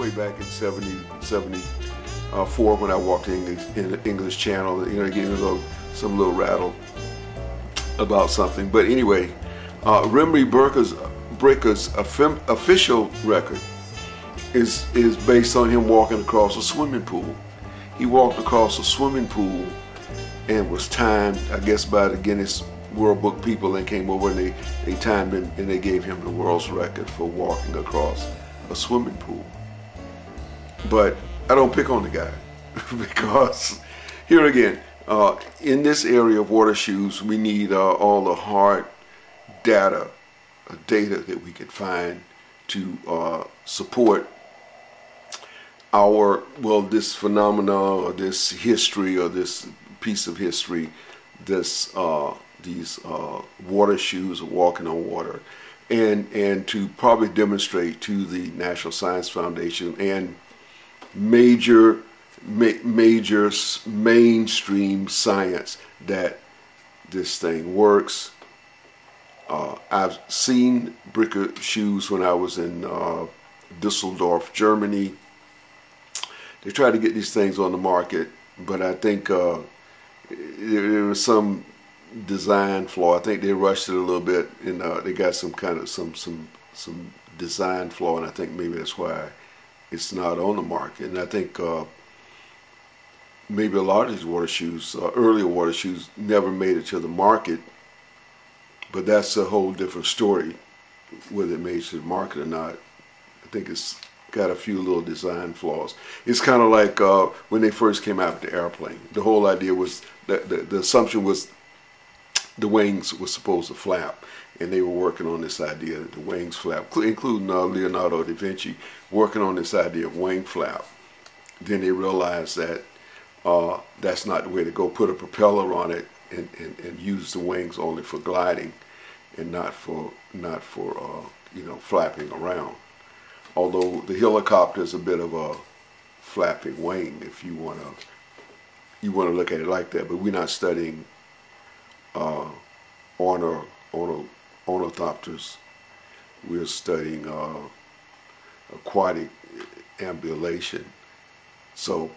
way back in 74 when I walked in the English Channel. You know, it gave me some little rattle about something. But anyway, Ryme Bricka's official record is based on him walking across a swimming pool. He walked across a swimming pool and was timed, I guess, by the Guinness World Book people, and came over and they timed him and they gave him the world's record for walking across a swimming pool. But I don't pick on the guy because here again, in this area of water shoes, we need all the hard data that we can find to support this phenomena or this history or this piece of history, these water shoes or walking on water, and to probably demonstrate to the National Science Foundation and major mainstream science that this thing works. I've seen Bricka shoes when I was in Düsseldorf, Germany. They tried to get these things on the market, but I think there was some design flaw. I think they rushed it a little bit, and they got some design flaw, and I think maybe that's why it's not on the market. And I think maybe a lot of these water shoes, earlier water shoes, never made it to the market. But that's a whole different story, whether it made it to the market or not. I think it's got a few little design flaws. It's kind of like when they first came out with the airplane. The whole idea was that the assumption was the wings were supposed to flap, and they were working on this idea that the wings flap, including Leonardo da Vinci, working on this idea of wing flap. Then they realized that that's not the way to go. Put a propeller on it and use the wings only for gliding, and not for flapping around. Although the helicopter is a bit of a flapping wing, if you want to look at it like that. But we're not studying ornithopters. We're studying aquatic ambulation. So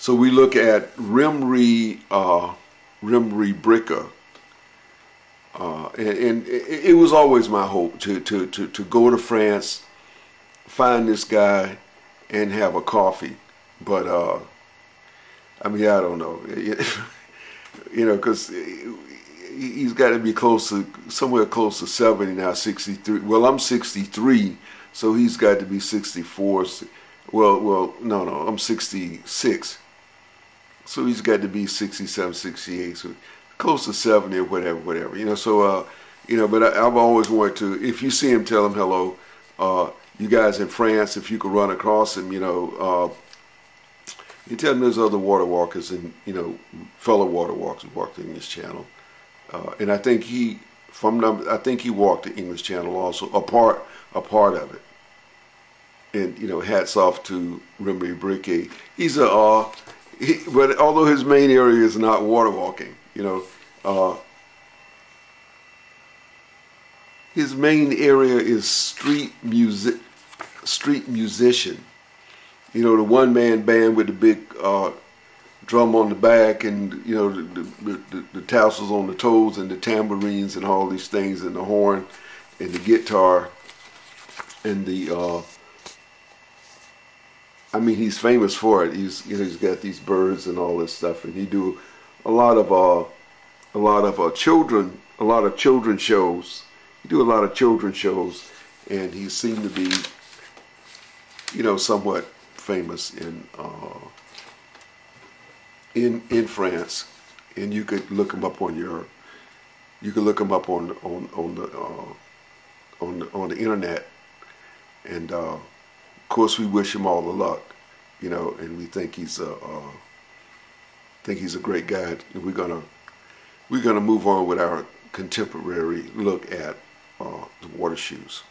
we look at Ryme Bricka, and it was always my hope to go to France, find this guy, and have a coffee. But I mean, I don't know, because he's got to be somewhere close to 70 now, 63. Well, I'm 63, so he's got to be 64. Well, no, I'm 66. So he's got to be 67, 68, so close to 70 or whatever. So, but I've always wanted to, if you see him, tell him hello. You guys in France, if you could run across him, you tell him there's other water walkers and, fellow water walkers who walk the English Channel. And I think he walked the English Channel also, a part of it. And, hats off to Ryme Bricka. He's but although his main area is not water walking, his main area is street musician. The one-man band with the big drum on the back, and the tassels on the toes, and the tambourines, and all these things, and the horn, and the guitar, and the I mean, he's famous for it. He's got these birds and all this stuff, and he do a lot of children shows. He do a lot of children shows, and he seemed to be, somewhat famous in France. And you could look him up on the internet, and of course we wish him all the luck, and we think he's a great guy. And we're gonna move on with our contemporary look at the water shoes.